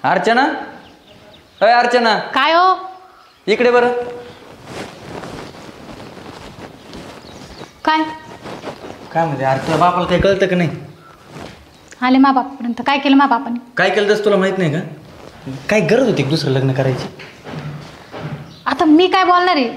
अर्चना, अय अर्चना. काय हो? इकडे बरं. काय काय म्हणजे अरे तुला बापाला काही कळतं का नाही? आले मा बापापर्यंत. काय केलं मा बापाने? काय केलं तसं तुला माहित नाही का? काय गरज होती दुसरं लग्न करायची? आता मी काय बोलणार आहे?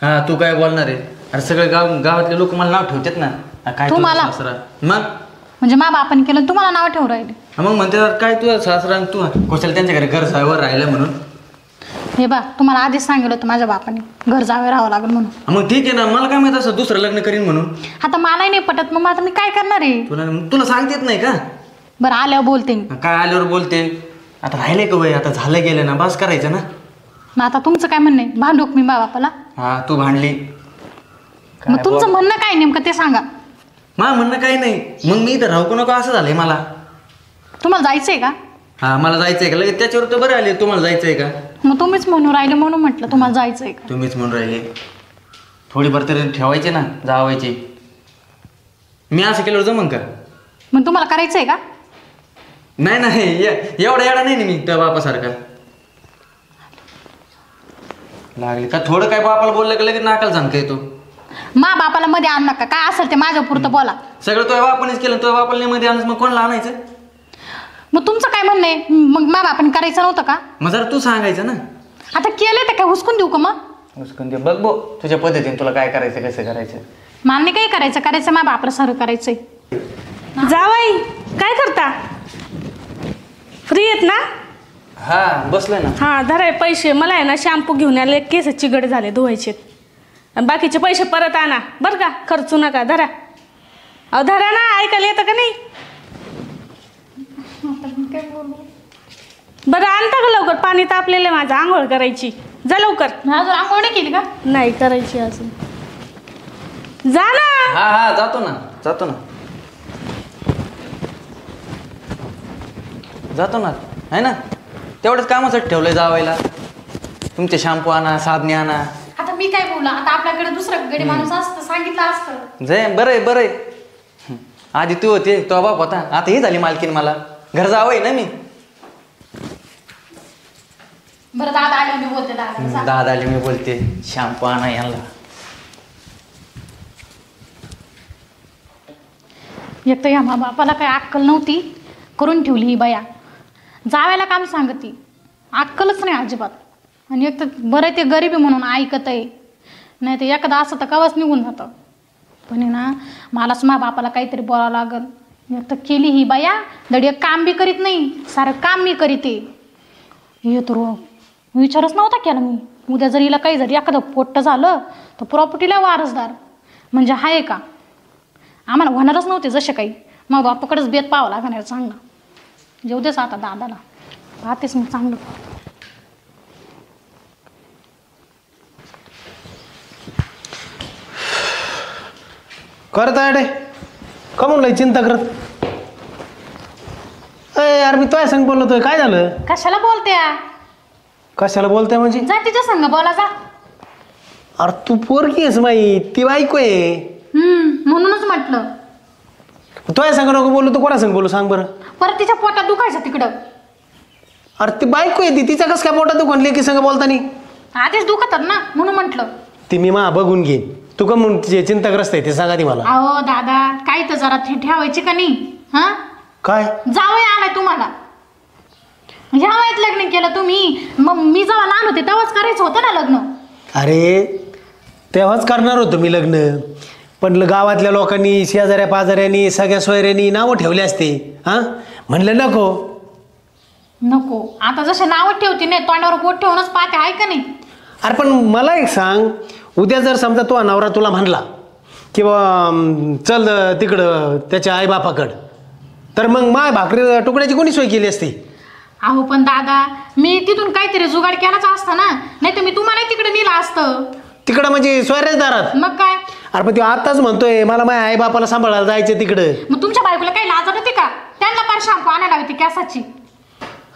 हा तू काय बोलणार आहे? अरे सगळे गावातले लोक मला नाव ठेवतात ना. काय तू मला? सासरा मग म्हणजे मा बापाने केलं तुम्हाला नाव ठेवू राहिले? मग म्हणते काय तू सासरा तू कशाला त्यांच्या घरी घर साहेबावर राहिलं म्हणून. हे बा तुम्हाला आधीच सांगितलं होतं माझ्या बापाने घर जावे राहावं लागेल म्हणून. मग ठीक आहे ना, मला काय माहित असं दुसरं लग्न करीन म्हणून. आता मलाही नाही पटत, मग आता मी काय करणार आहे? तुला सांगतेच नाही का? बरं आल्यावर बोलते मी. काय आल्यावर बोलते? आता राहिले का वय? आता झालं गेलं ना, बस करायचं ना. मग आता तुमचं काय म्हणणं आहे? भांडूक मी मा बापाला? हा तू भांडली. मग तुमचं म्हणणं काय नेमकं ते सांगा. मा म्हणणं काही नाही, मग मी इथं राहू नको असं झालंय मला. तुम्हाला जायचंय का? हा मला जायचंय का? लगेच त्याच्यावर तर बरं आले. तुम्हाला जायचंय का? मग तुम्हीच म्हणून राहिले म्हणून म्हटलं तुम्हाला जायचंय का. तुम्हीच म्हणून राहिले. थोडीफार तरी ठेवायचे ना, जावायचे. मी असं केल्यावर जमन का? मग तुम्हाला करायचंय का? नाही नाही, एवढा येडा नाही मी त्या बापासारखा. लागले का थोडं काय बापाला बोललं का लगेच नाकाला सांगता येतो. मा बापाला मध्ये आण नका. काय असेल ते माझ्या पुरतं बोला. सगळं तुझ्या बापानेच केलं. तुझ्या बापाला मध्ये आणच, मग कोणाला आणायचं? मग तुमचं काय म्हणणं आहे? मग मा बापाने करायचं नव्हतं का? मग जरा तू सांगायचं ना. आता केलंय तर काय हुसकून देऊ का मग? हुसकून दे. बघ बो तुझ्या पद्धतीने तुला काय करायचं, कसं करायचं. मान्य काय करायचं मा बापाला सारं करायचंय. जावाई काय करता? फ्री आहेत ना? हा बसलोय ना. हा धरा पैसे. मला आहे ना शॅम्पू घेऊन आले, केस चिगड झाले धुवायचे. आणि बाकीचे पैसे परत आणा बरं का, खर्चू नका. धरा. अहो धरा ना, ऐकायला येतं का नाही? बरं आणता का लवकर? पाणी तापलेलं आहे माझं, आंघोळ करायची. जा लवकर. अजून आंघोळ नाही केली का? नाही करायची अजून. जा ना. हा हा जातो ना जातो ना आहे ना. तेवढंच कामासाठी ठेवलंय जावायला. तुमचे शॅम्पू आणा, साबणे आणा. आता मी काय बोलला? आता आपल्याकडे दुसरं गडी माणूस असतं, सांगितलं असतं. जय बरंय. आधी तू होते, तो बाप होता. आता ही झाली मालकीन. मला घर जावंय ना मी. बरं दादा आले मी बोलते. दादा आले मी बोलते. शॅम्पू आणा यांना. एक तर या मा बापाला काय अक्कल नव्हती, करून ठेवली ही बाया. जावायला काम सांगती, अक्कलच नाही अजिबात. आणि एक तर बरं ते गरिबी म्हणून ऐकत आहे, नाही तर एखादा असं तर कवाच निघून जातं. पण आहे ना, मलाच मा बापाला काहीतरी बोलावं लागल. एक तर केली ही बाया दडी, एक काम बी करीत नाही, सारं काम मी करीते. हे तर विचारच नव्हता केला मी. उद्या जर हिला काही जरी एखादं पोट्ट झालं तर प्रॉपर्टीला वारसदार म्हणजे आहे का? आम्हाला होणारच नव्हते जसे काही. मग बापाकडेच बेत पाहावं लागणार चांगलं. जेऊ देच आता दादाला, पाहतेच मी चांगलं. करत आहे का म्हणलं चिंता करत? अरे यार मी तुझ्या संग बोलतोय, काय झालं? कशाला बोलत्या? कशाला बोलते म्हणजे? जा तिच्या संग बोला जा. अरे तू पोरगी आहेस माई, ती बायको आहे. म्हणूनच म्हटलं. तुझ्या संग नको बोलू, तू कोणा संग बोलू सांग बरं? परत तिच्या पोटात दुखायचं तिकडं. अरे ती बायको आहे, ती तिचा कसं काय पोटात दुखणली की संग बोलतानी? आधीच दुखतात ना म्हणून म्हटलं. ती मी मा बघून घेईन. तू का म्हणून तिचे चिंताग्रस्त आहे ते सांगा ती मला. अहो दादा काही तर जरा ठेवायची का नाही? हा काय जावई आलाय तुम्हाला, ह्या वयात लग्न केलं तुम्ही. मग मी जेव्हा लहान होते तेव्हाच करायचं होतं ना लग्न. अरे तेव्हाच करणार होतो मी लग्न, पण गावातल्या लोकांनी, शेजाऱ्या पाजाऱ्यांनी, सगळ्या सोयऱ्यांनी नावं ठेवले असते. हां म्हणलं नको. आता जसे नावं ठेवते नाही, तोंडावर बोट ठेवूनच पाहते, आहे का नाही? अरे पण मला एक सांग, उद्या जर समजा तो नवरा तुला म्हणला किंवा चल तिकडं त्याच्या आईबापाकडं, तर मग माय भाकरी तुकड्याची कोणी सोय केली असती? अहो पण दादा मी तिथून काहीतरी जुगाड केलाच असतं ना, नाही तर मी तुम्हाला तिकडे नेलं असतं. तिकडं म्हणजे सोयऱ्याच दारात? मग काय? अरे पण तो आताच म्हणतोय मला माझ्या आईबापाला सांभाळायला जायचं तिकडं. मग तुमच्या बायकोला काही लाज होती का? त्यांना पार शॅम्पू आणायला होती केसाची.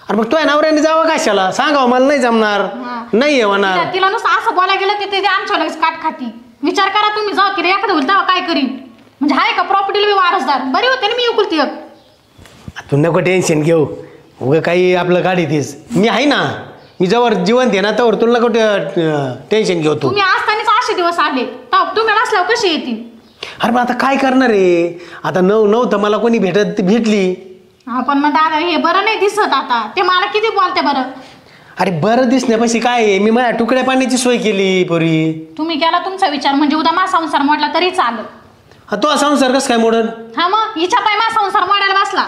अरे मग तुझ्या नवऱ्याने जावं कशाला? सांगावं मला नाही जमणार, नाही होणार. तिला नुसतं असं बोलायला गेलं की ते आमच्या लगेच काट खाती. विचार करा तुम्ही, जाऊ की रे एखादं होईल तेव्हा काय करीन? म्हणजे आहे का प्रॉपर्टीला मी वारसदार? बरी होते ना मी एकुलती एक. तू नको टेन्शन घेऊ, उगं काही आपलं गाडी तीस मी आहे ना. मी जवळ जिवंत आहे ना तर तुला कुठं टेन्शन घेतो. तुम्ही असतानाच असे दिवस आले तर तुम्ही नसल्यावर कशी येतील? अरे मग आता काय करणार आहे? आता नव्हतं मला कोणी भेटली. हा पण मग दादा हे बरं नाही दिसत आता. ते मला किती बोलते बरं. अरे बरं दिसण्यापाशी काय आहे? मी माझ्या तुकड्या पाण्याची सोय केली पोरी. तुम्ही केला तुमचा विचार म्हणजे उद्या माझा संसार मोडला तरी चालेल. हा तो संसार कसं काय मोडन? हा मग हिच्या पाय माझा संसार मोडायला बसला.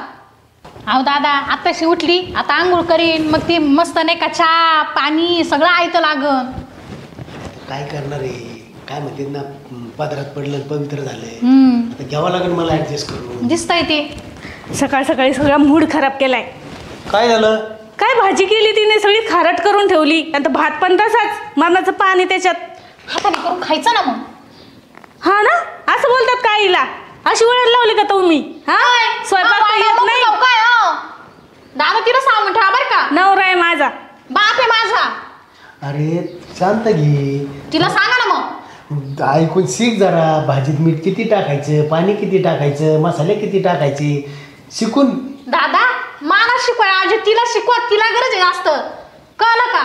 अहो दादा आत्ताशी उठली आता आंघोळ करीन मग ती मस्त नाही का चहा पाणी सगळं आयतं लागन. काय करणार आहे? काय म्हणते ना पदरात पडलं पवित्र झालंय. आता घ्यावं लागेल मला ऍडजस्ट करून. दिसतंय ते. सकाळ सकाळी सगळा मूड खराब केलाय. काय झालं? काय भाजी केली तिने सगळी खारट करून ठेवली. आता भात पण तसाच मरणाचं पाणी त्याच्यात. हाताने करून खायचं ना मग. हा ना असं बोलतात का आईला? अशी वळण लावली का तुम्ही? हा स्वयंपाक तर येत नाही. काय दादा तिला सांगून ठेवा बरं का. नवरा आहे माझा. बाप आहे माझा. अरे शांत घे. तिला सांगा ना मग. ऐकून शिक जरा. भाजीत मीठ किती टाकायचं, पाणी किती टाकायचं, मसाले किती टाकायचे शिकून. दादा मला शिकवाय आज तिला शिकवा. तिला गरज आहे जास्त. कळलं का?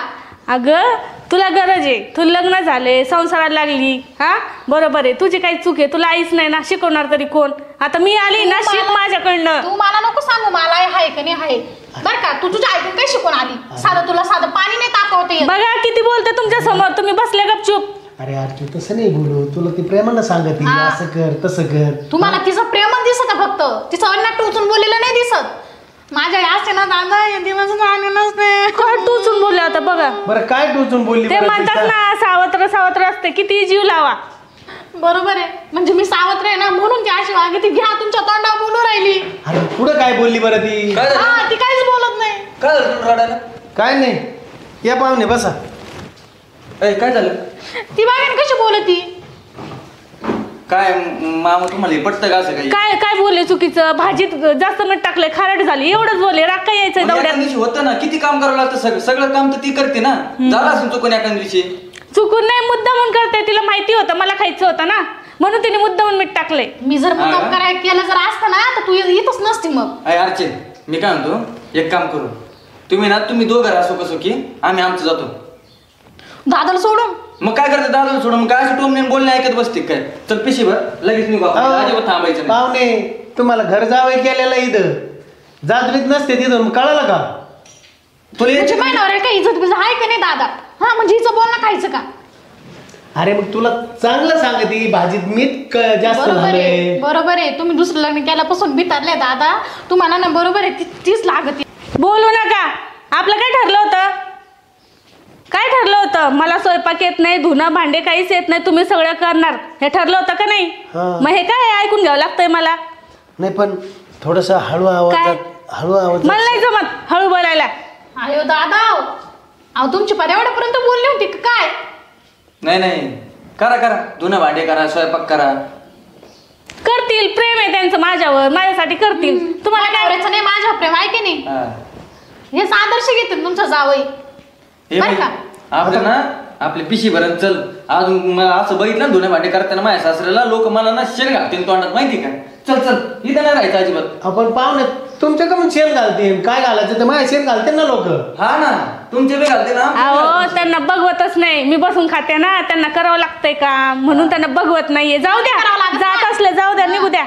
अगं तुला गरज आहे. तुला लग्न झाले संसाराला लागली. हा बरोबर आहे. तुझी काही चूक आहे. तुला आईच नाही ना शिकवणार तरी कोण? आता मी आली ना शिक माझ्याकडनं. तू मला नको सांगू मला हाय का नाही हाय बरं का. तू तुझ्या ऐकून काय शिकून आली? साधं तुला साधं पाणी नाही तापवता येत. बघा किती बोलते तुमच्या समोर. तुम्ही बसले गपचूप. अरे अर्चू तसं नाही बोलू. तुला ती प्रेमानं सांगते असं कर तसं कर. तुम्हाला तिचं प्रेमच दिसत फक्त. तिचं अन्न टोचून बोललेलं नाही दिसत. माझ्या असते ना दादा हे दिवस नसते. काय टोचून बोलले आता बघा. बरं काय टोचून बोलली? ते म्हणतात ना सावत्र सावत्र असते. किती जीव लावा. बरोबर आहे. म्हणजे मी सावत्र आहे ना म्हणून ती अशी वागली. ती घ्या तुमच्या तोंडावर बोलू राहिली. अरे पुढं काय बोलली बरं ती? काय झालं? हा ती काहीच बोलत नाही. काय झालं तुला रडायला? काय नाही. या पाहुणे बसा. काय झालं? ती बागेन कशी बोलती? काय मामा तुम्हाला हे पटतं का असं काही? काय काय बोलले चुकीचं? भाजीत जास्त मीठ टाकलंय खारट झाली एवढंच बोलले. राग काय यायचंय मग एका दौड्यात? दिवशी होतं ना किती काम करावं लागतं. सगळं काम तर ती करते ना. झालं असं चुकून एका दिवशी. चुकून नाही मुद्दामून करते. तिला माहिती होतं मला खायचं होतं ना म्हणून तिने मुद्दामून मीठ टाकलंय. मी जर मुद्दाम करायला केलं जर असतं ना तर तू येतच नसती मग. अय अर्चे मी काय म्हणतो एक काम करू. तुम्ही दोघं राहा सुख की आम्ही आमचं जातो. दादाला सोडून मग काय करते दादा सोडून? मग काय असं टोमने बोलणे ऐकत बसते काय? चल पिशीभर लगेच निघू आपण. अजिबात थांबायचं नाही. पाहुणे तुम्हाला घर जावं केलेलं इथं जात नसते तिथून मग कळालं का? तुला म्हणजे याची- महिन्यावर काही इज्जत बिजत आहे का नाही दादा? हा म्हणजे हिचं बोलणं खायचं का? अरे मग तुला चांगलं सांगते भाजीत मीठ जास्त बरोबर आहे झालंय. बरोबर आहे. तुम्ही दुसरं लग्न केल्यापासून बितारले दादा. तुम्हाला ना बरोबर आहे तीच लागते. बोलू नका. आपलं काय ठरलं होतं? काय ठरलं होतं? मला स्वयंपाक येत नाही धुणं भांडे काहीच येत नाही. तुम्ही सगळं करणार हे ठरलं होतं का नाही? हा. मग हे काय ऐकून घ्यावं लागतंय मला. नाही पण थोडस हळू आवाज मला नाही जमत हळू बोलायला. अयो दादा अहो तुमची पर्यावरणापर्यंत बोलली होती का काय? नाही करा धुणं भांडे करा स्वयंपाक करा. करतील. प्रेम आहे त्यांचं माझ्यावर. माझ्यासाठी करतील. तुम्हाला काय करायचं नाही माझ्या प्रेम आहे की नाही? हा. हे आदर्श घेतील तुमचा जावई. हे बरं बाई, का? आपलं ना आपली पिशी भरण चल. अजून मला असं बघितलं ना धुणे भांडे करताना माझ्या सासऱ्याला लोक मला ना शेण घालतील तोंडात माहिती का? चल इथं नाही राहायचं अजिबात. आपण पाहुणे तुमच्या का मग शेण घालते काय घालायचं तर माझ्या शेण घालते ना लोक. हा ना तुमचे बी घालते ना आमचे बी अहो घालते. त्यांना बघवतच नाही. मी बसून खाते ना त्यांना करावं लागतंय काम म्हणून त्यांना बघवत नाहीये. जाऊ द्या. करावं लागत जात नाही. असले जाऊ द्या निघू द्या.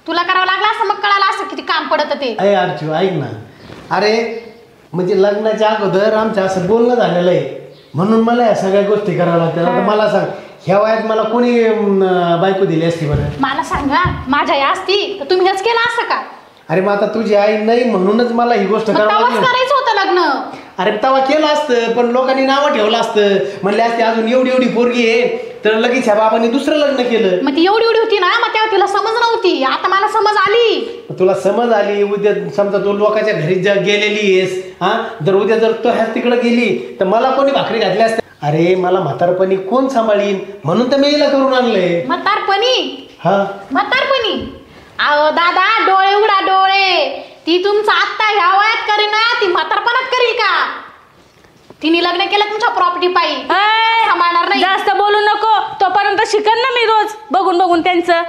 तुला करावं लागलं असं मग कळालं असं किती काम पडत ते. अरे अर्चू ऐक ना. अरे म्हणजे लग्नाच्या अगोदर आमचं असं बोलणं झालेलं आहे म्हणून मला या सगळ्या गोष्टी कराव्या लागतात. आता मला सांग ह्या वयात मला कोणी बायको दिली असती बरं? मला सांगा माझ्या आई असती तर तुम्ही हेच केलं असतं का? अरे मग आता तुझी आई नाही म्हणूनच मला ही गोष्ट मग करावं तेव्हाच लागली. करायचं होतं लग्न. अरे तेव्हा केलं असतं पण लोकांनी नावं ठेवलं असतं. म्हणले असते अजून एवढी पोरगी आहे तर लगेच ह्या बाबांनी दुसरं लग्न केलं. मग ती एवढी होती ना मग तेव्हा तिला समज नव्हती. आता मला समज आली. तुला समज आली उद्या समजा तू लोकांच्या घरी गेलेली आहेस हा जर उद्या जर तो ह्याच तिकडे गेली तर मला कोणी भाकरी घातली असते? अरे मला म्हातारपणी कोण सांभाळीन म्हणून तर मी हिला करून आणलंय. म्हातारपणी हा अहो दादा डोळे उघडा डोळे. ती तुमचा आत्ता ह्या वयात करीन ना ती म्हातारपणात करील का? तिने लग्न केलं तुमच्या प्रॉपर्टी पायी. सांभाळणार नाही. जास्त बोलू नको. तोपर्यंत शिकन ना मी रोज रोज बघून बघून त्यांचं.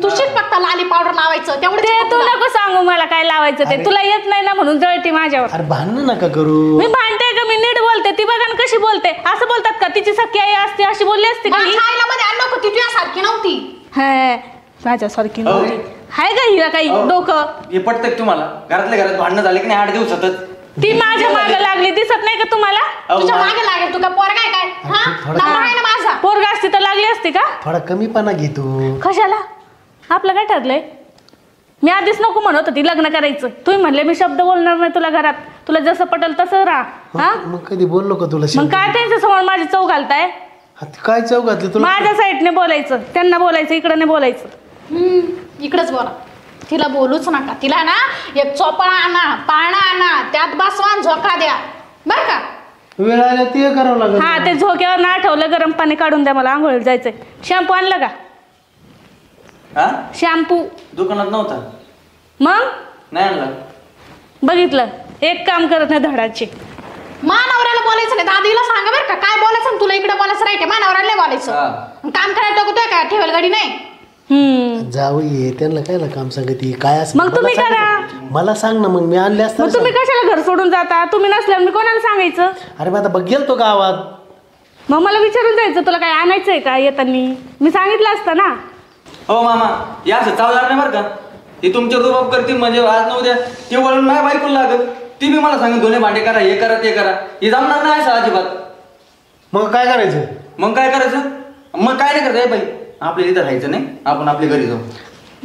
तू शिक फक्त लाली पावडर लावायचं तेवढं ते तू नको सांगू मला काय लावायचं ते. तुला येत नाही ना म्हणून जळती माझ्यावर. अरे भांडण नका करू. मी भांडते का? मी नीट बोलते. ती बघा ना कशी बोलते. असं बोलतात का तिची सख्खी आई असते अशी बोलली असते का ही? खायला मध्ये आणलं नको ती तुझ्यासारखी नव्हती. हाय माझ्यासारखी नव्हती. हाय का हिला काही डोकं? हे पटतंय तुम्हाला? घरातल्या घरात भांडणं झाले की नाही 8 दिवसातच? ती माझ्या मागे लागली दिसत नाही का तुम्हाला? तुझ्या मागे लागेल तू का पोरगा आहे काय? हा नवरा आहे ना माझा. पोरगा असती तर लागली असती का? थोडा कमीपणा घेतो. कशाला? आपलं काय ठरलंय? मी आधीच नको म्हणत होती लग्न करायचं. तुम्ही म्हणले मी शब्द बोलणार नाही तुला घरात. तुला जसं पटेल तसं राहा. हा मग कधी बोललो का तुला? मग काय त्यांच्या समोर माझी चव घालताय? काय चव घातली तुला? माझ्या साईडने बोलायचं. त्यांना बोलायचं इकडे नाही बोलायचं. इकडंच बोला. तिला बोलूच नका. तिला ना एक चोपळा आणा पाळणा आणा त्यात बसवा झोका द्या बर का. वेळ आल्या ते करावं लागेल. हा ते झोक्यावर ना ठेवलं गरम पाणी काढून द्या मला आंघोळीला जायचंय. शॅम्पू आणला का? हा शॅम्पू दुकानात नव्हता. मग नाही आणला. बघितलं एक काम करत नाही धडाचे. मानवऱ्याला बोलायचं नाही. दादीला सांगा बरं का काय बोलायचं तुला इकडे बोलायचं राईट मानवऱ्याला नाही बोलायचं. काम करायला तो काय ठेवेल गाडी नाही. जाऊ ये त्यांना काय काम सांगते काय असं. मग तुम्ही करा. मला सांग ना मग मी आणले असते. मग तुम्ही कशाला घर सोडून जाता? तुम्ही नसल्यावर मी कोणाला सांगायचं? अरे मग आता बघ गेलतो गावात. मग मला विचारून जायचं तुला काय आणायचंय का येतानी. मी सांगितलं असतं ना. हो मामा या असं चालणार नाही बरं का. हे तुमचे रुबाब करतील म्हणजे आज न उद्या ते वळून माझ्या बायकोला लागत. ती बी मला सांगेल धुणे भांडे करा हे करा ते करा. हे जमणार नाही असं अजिबात. मग काय करायचं? मग काय करायचं? मग काय नाही करायचं बाई. आपल्या इथं राहायचं नाही. आपण आपल्या घरी जाऊ.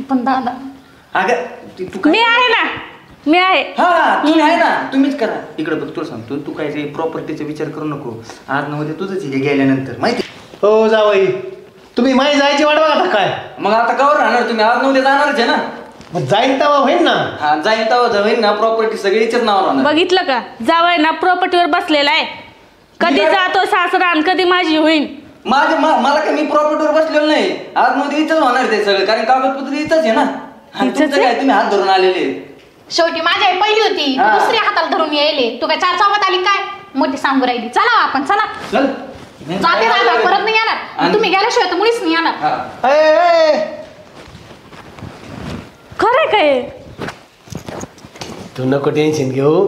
पण दादा अगं तू काय? मी आहे ना. मी आहे. हा तुम्ही आहे ना. तुम्हीच करा. इकडे बघ तुला सांगतो तू काय ते प्रॉपर्टीचा विचार करू नको. आज न उद्या तुझंच हे गेल्यानंतर माहिती. हो जावई तुम्ही माही जायची वाट बघा काय. मग आता कवर राहणार तुम्ही? आज न उद्या जाणारच आहे ना. मग जाईन तेव्हा होईन ना. हा जाईन तेव्हा होईन ना. प्रॉपर्टी सगळीच्याच नावावर राहणार. बघितलं का जावय ना प्रॉपर्टीवर बसलेला आहे. कधी जातो सासरा आणि कधी माझी होईन. मला काय मी प्रॉपर्टीवर बसलेलो नाही. आज मध्ये इथंच होणार ते सगळं कारण कागदपत्र इथंच आहे ना. आणि तुमचं काय तुम्ही हात धरून आलेले. शेवटी माझी आई पहिली होती हा. दुसरी हाताला धरून यायले. तू काय 4 चौकात आली काय मोठी सांगू राहिली. चला आपण चला चल जाते दादा परत नाही येणार. तुम्ही गेल्याशिवाय तर मुळीच नाही येणार. हा. खरंय काय? तू नको टेन्शन घेऊ.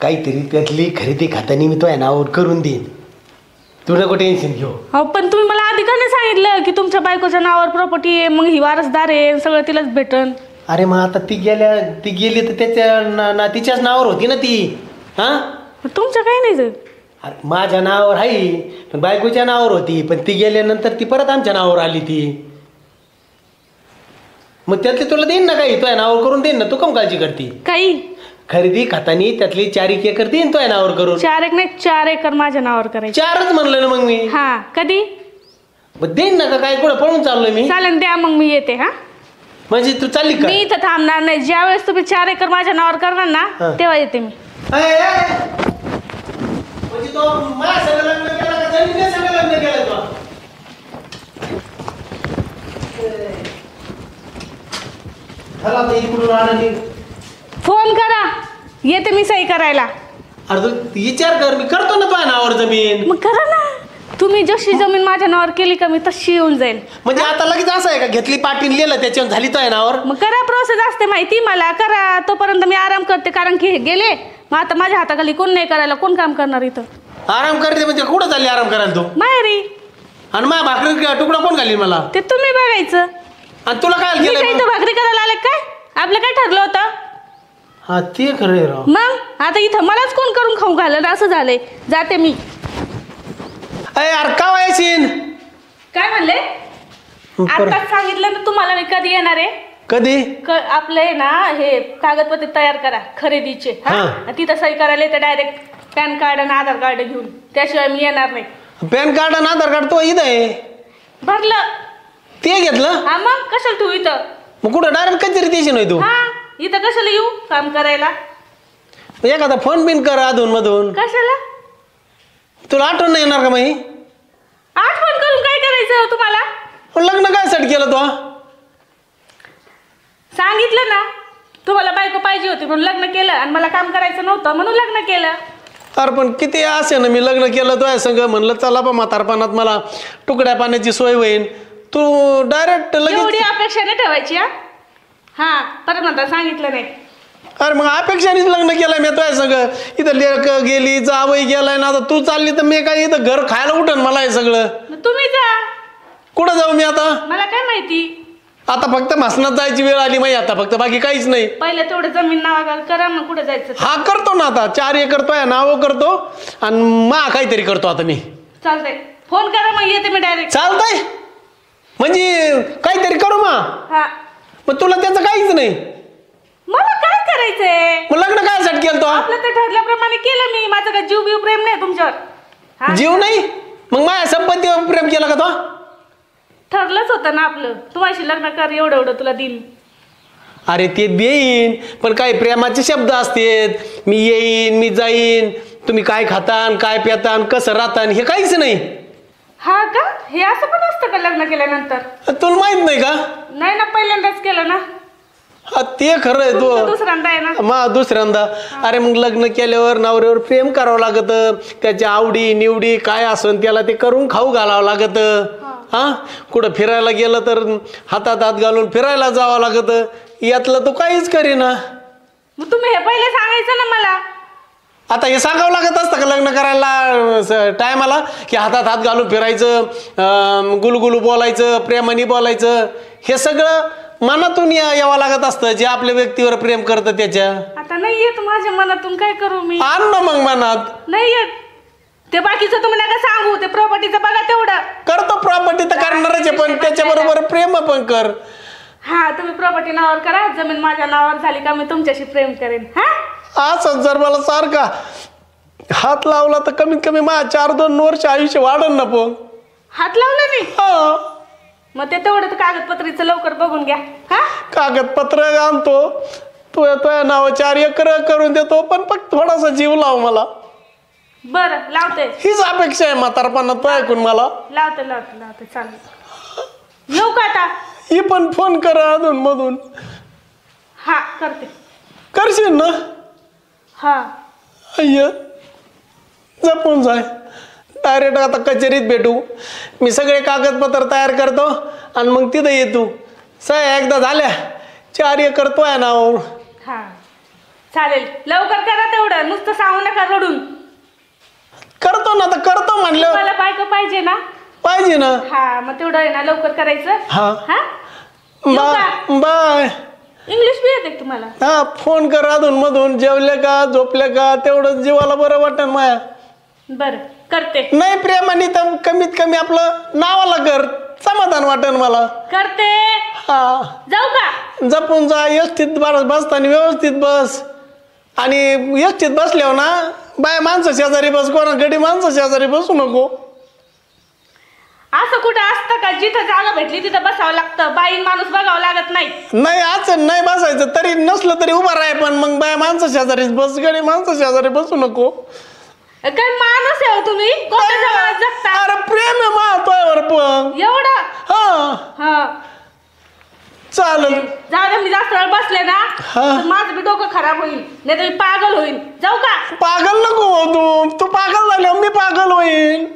काहीतरी त्यातली खरेदी खात्याने मी तो नावावर करून देईन. तू नको टेन्शन घेऊ. हो पण तुम्ही मला आधी का नाही सांगितलं की तुमच्या बायकोच्या नावावर प्रॉपर्टी आहे मग ही वारसदार आहे सगळं तिलाच भेटन. अरे मग आता ती गेली तर त्याच्या तिच्याच नावावर होती ना ती. हा तुमच्या काही नाही जर. अरे माझ्या नावावर आहे पण बायकोच्या नावावर होती. पण ती गेल्यानंतर ती परत आमच्या नावावर आली ती. मग त्यातली तुला देईन ना काही तो नावावर करून देईन ना. तू कम काळजी करते? काही खरेदी खातानी त्यातली 4 एकर देईन तो नावावर करून. 4 एक नाही 4 एकर माझ्या नावावर करायचे. 4च म्हणलं ना मग मी. हा कधी? मग देईन ना का काय कुठं पळून चाललोय मी? चालेल द्या मग मी येते. हा म्हणजे तू चालली का? मी इथं थांबणार नाही. ज्या वेळेस तुम्ही 4 एकर माझ्या नावावर करणार ना तेव्हा येते मी. म्हणजे तो माझ्या संग लग्न केलं का जमिनीच्या संग लग्न केलं तो? चला आता इकडून आणा. फोन करा येते मी सही करायला. अरे तू विचार कर मी करतो ना तुझ्या नावावर जमीन. मग करा ना. तुम्ही जशी जमीन माझ्या नावावर केली का मी तशी येऊन जाईल. म्हणजे आता लगेच असं आहे का घेतली पाटील लिहिलं त्याच्यावर झाली तुझ्या नावावर? मग करा प्रोसेस असते माहिती मला. करा तोपर्यंत मी आराम करते कारण की हे गेले. मग आता माझ्या हाताखाली कोण नाही करायला. कोण काम करणार इथं? आराम करते म्हणजे कुठं चालली आराम करायला तू? माहेरी. आणि माझ्या भाकरी तुकडा कोण घालील मला? ते तुम्ही बघायचं. आणि तुला काय मी केलं काही मग? इथं भाकरी करायला आले काय? आपलं काय ठरलं होतं? हा ते खरं आहे राव. मग आता इथं मलाच कोण करून खाऊ घाललं असं झालंय. जाते मी. अरे यार का व्हायची? काय म्हणले? आताच सांगितलं ना तुम्हाला मी कधी येणार आहे. कधी? आपलं आहे ना हे कागदपत्र तयार करा खरेदीचे. आणि तिथं सही करायला येते डायरेक्ट पॅन कार्ड आणि आधार कार्ड घेऊन. त्याशिवाय मी येणार नाही. पॅन कार्ड आणि आधार कार्ड तो इथं आहे. भरलं ते घेतलं? हा मग कशाला ठेवू इथं? मग कुठं डायरेक्ट कचेरी देशील होय तू? हा इथं कशाला येऊ काम करायला? एखादा फोन बिन कर अधून मधून. कशाला? तुला आठवण नाही येणार का माही? आठवण करून काय करायचं तुम्हाला? लग्न काय सेट केलं तू? सांगितलं ना तुम्हाला बायको पाहिजे होती म्हणून लग्न केलं आणि मला काम करायचं नव्हतं म्हणून लग्न केलं. अरे पण किती असे ना मी लग्न केलं तो संग म्हणलं चला बा म्हातारपणात मला तुकड्या पाण्याची सोय होईल. तू डायरेक्ट एवढी लगेच. अपेक्षा नाही ठेवायची. हा परत म्हणता सांगितलं नाही. अरे मग अपेक्षानेच लग्न केलंय मी तुझ्या सगळं. इथं लेक गेली, जावई गेलाय ना, आता तू चालली तर मी काय इथं घर खायला उठन मला हे सगळं. मग तुम्ही जा. कुठं जाऊ मी आता? मला काय माहिती. आता फक्त म्हसनात जायची वेळ आली माहिती, आता फक्त बाकी काहीच नाही. पहिले तेवढं जमीन नावागाल करा, मग कुठे जायचं. हा करतो ना आता, 4 एकर तो नाव करतो आणि मा काहीतरी करतो आता मी. चालतंय, फोन करा मग येते मी डायरेक्ट. चालतंय म्हणजे काहीतरी करू मा. हा मग तुला त्याचं काहीच नाही. मला काय करायचंय. मग लग्न काय साठी केलं तो? आपलं तर ठरल्याप्रमाणे केलं मी. माझं काय जीव बीव प्रेम नाही तुमच्यावर. हा? जीव नाही मग माझ्या संपत्तीवर प्रेम केला का तो? ठरलंच होतं ना आपलं, तुम्हाशी लग्न कर, एवढं एवढं तुला देईन. अरे ते देईन पण काही प्रेमाचे शब्द असतात. मी येईन, मी जाईन, तुम्ही काय खातान, काय पेतान, कसं राहतान, हे काहीच नाही. हा का? हे असं पण असतं का लग्न केल्यानंतर? तुला माहित नाही का? नाही ना, पहिल्यांदाच केलं ना. हा ते खरं आहे. तुमचं तो दुसऱ्यांदा आहे ना. मा दुसऱ्यांदा. अरे मग लग्न केल्यावर नवऱ्यावर प्रेम करावं लागत. त्याच्या आवडी निवडी काय असन त्याला ते करून खाऊ घालावं लागत. हा कुठं फिरायला गेलं तर हातात हात घालून फिरायला जावं लागत. यातलं तू काहीच करीना. मग तुम्ही हे पहिले सांगायचं ना मला. आता हे सांगावं लागत असतं का लग्न करायला टायमाला की हातात हात घालून फिरायचं, गुलगुलू बोलायचं, प्रेमाने बोलायचं, हे सगळं मनातून यावं लागत असतं जे आपल्या व्यक्तीवर प्रेम करतं त्याच्या. आता नाही येत माझ्या मनातून, काय करू मी. आण ना मग मनात. नाही येत. ते बाकीचं तुम्ही नका सांगू, ते प्रॉपर्टीचं बघा तेवढं. करतो प्रॉपर्टी तर करणारच आहे, पण त्याच्याबरोबर प्रेम पण कर. हा तुम्ही प्रॉपर्टी नावावर करा, जमीन माझ्या नावावर झाली का मी तुमच्याशी प्रेम करेन. हा असं जर मला सारखा हात लावला तर कमीत कमी माझ्या 4-2 वर्ष आयुष्य वाढन ना. पण हात लावला नाही. हा मग ते तेवढं कागदपत्रीचं लवकर बघून घ्या. हा कागदपत्र आणतो, तू तुझ्या नाव 4 एकर करून देतो, पण फक्त थोडासा जीव लाव मला. बरं लावते. हीच अपेक्षा आहे म्हातारपणात तो ऐकून मला. लावते लावते लावते चालेल. येऊ का आता? ही पण फोन कर अधून मधून. हा करते. करशील ना? हा अय्य जपून जाय. डायरेक्ट आता कचेरीत भेटू. मी सगळे कागदपत्र तयार करतो आणि मग तिथं येतो. सह्या एकदा झाल्या 4 एकर तो आहे नावावर. हा चालेल, लवकर करा तेवढं, नुसतं सांगू नका रडून. करतो ना, तर करतो म्हणलं. मला बायको पाहिजे ना. पाहिजे ना. हा मग तेवढं आहे ना लवकर करायचं. हा हा येऊ का? बाय. इंग्लिश बी येते तुम्हाला? हा फोन कर अधून मधून. जेवले का, झोपले का, तेवढं जीवाला बरं वाटन माया. बरं करते. नाही प्रेमाने तर कमीत कमी आपलं नावाला कर, समाधान वाटन मला. करते. हा जाऊ का? जपून जा. व्यवस्थित बसताना व्यवस्थित बस. आणि व्यवस्थित बसल्यावर ना बाय माणसं शेजारी बस, कोणा गडी माणसं शेजारी बसू नको. असं कुठं असतं का? जिथं जागा भेटली तिथं बसावं लागतं, बाईन माणूस बघावं लागत नाही. नाही आज नाही बसायचं, तरी नसलं तरी उभा राहाय, पण मग बाय माणसं शेजारीच बस, गडी माणसं शेजारी बसू नको. काय माणूस आहे हो तुम्ही? कोणत्या जमान्यात जगता? अरे प्रेम आहे माझ्यावर पण. एवढं? हा हा चालेल. जाऊ दे, मी जास्त वेळ बसले ना तर माझं बी डोकं खराब होईल, नाही तर मी पागल होईल. जाऊ का? पागल नको हो तू पागल झाल्यावर मी पागल होईन.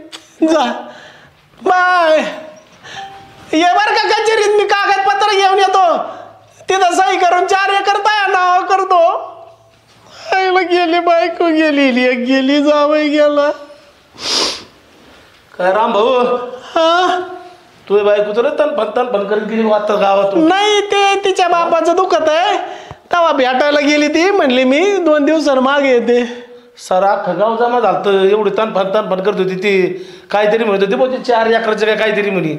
जा बाय. ये बर का कचेरीत मी कागदपत्र घेऊन येतो, तिथं सही करून 4 एकर तया नाव करतो. गेली बायको गेली, गेली जावई गेला. काय राम भाऊ, हा तुझी बायको तर तन करत गेली आता गावातून. नाही ते तिच्या बापाचं दुखत आहे, तेव्हा भेटायला गेली ती. म्हणली मी 2 दिवसांनी मागे येते. सारा अख्खं गाव जमा झालं, एवढी तन करत होती ती. काहीतरी म्हणत होती बहुतेक 4 एकरचं काय काहीतरी म्हणी.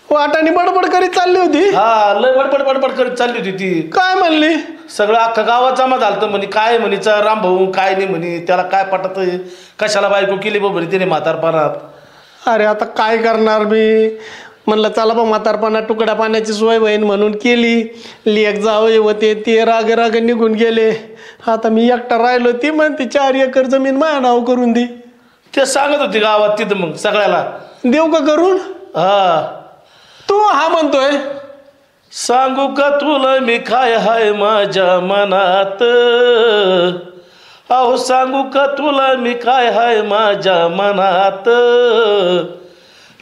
वाटाने बडबड करीत चालली होती. हा लय बडबड करीत चालली होती ती. काय म्हणली? सगळं अख्खं गावात जमा झालं म्हणे. काय म्हणीचा राम भाऊ काय नाही म्हणे, त्याला काय पटत, कशाला बायको केली बघ तिने म्हातारपणात. अरे आता काय करणार मी. म्हणलं चला बा म्हातारपणात तुकड्या पाण्याची सोय होईन म्हणून केली. लेक जावई होते ते राग निघून गेले. आता मी एकटा राहिलो. ती म्हणते 4 एकर जमीन माझ्या नाव करून दे. ते सांगत होती गावात तिथं मग सगळ्याला. देऊ का करून? हा तू हा म्हणतोय. सांगू का तुला मी काय हाय माझ्या मनात, अहो सांगू का तुला मी काय हाय माझ्या मनात.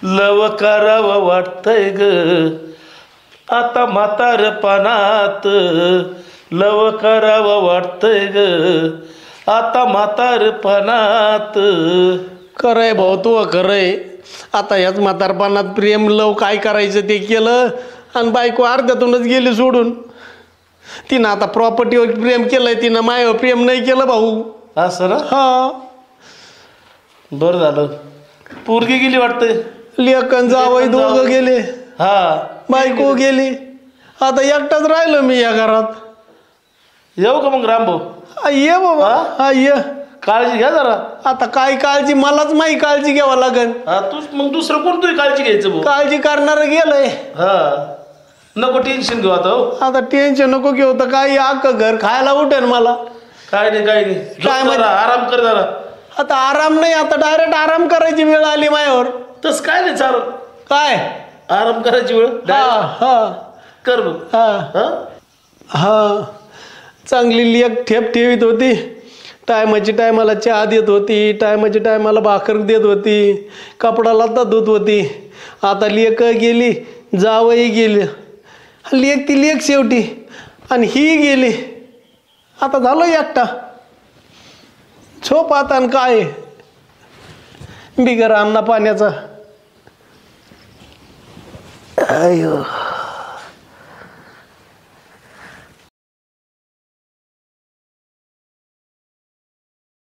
लव करावं वाटतंय ग आता म्हातारपणात, लव करावं वाटतंय ग आता म्हातारपणात. खरंय भाऊ तू खरंय. आता याच म्हातारपणात प्रेम लव काय करायचं ते केलं आणि बायको अर्ध्यातूनच गेली सोडून. तिनं आता प्रॉपर्टीवर प्रेम केलंय, तिनं मायावर प्रेम नाही केलं भाऊ. असं ना? हा. बरं झालं. पोरगी गेली वाटतंय. लेकन जावई दोघं गेले, हा बायको गेली. आता एकटाच राहिलो मी या घरात. येऊ का मग रामभाऊ? ये बाबा. हा ये. काळजी घ्या जरा. आता काय काळजी, मलाच माही काळजी घ्यावं लागेल. हा तू मग दुसरं कोण तुझी काळजी घ्यायचं भाऊ? काळजी करणारं गेलंय. हा नको टेन्शन घेऊ आता. हो आता टेन्शन नको घेऊ. तर काय अख्खं घर खायला उठेल मला. काय नाही काय नाही. काय झोप जरा, आराम कर जरा. आता आराम नाही, आता डायरेक्ट आराम करायची वेळ आली मायावर. तस काय नाही चाल. काय आराम करायची वेळ हा हा कर बघ. हा हा हा. चांगली लेक ठेप ठेवीत होती. टायमाची टायमाला चहा देत होती, टायमाची टायमाला भाकर देत होती, कपडा लत्ता धुत होती. आता लेक गेली, जावई गेली. लेक ती लेक शेवटी, आणि ही गेली. आता झालो एकटा. झोप आता. आणि काय बिगर अन्ना पाण्याचा. अयो.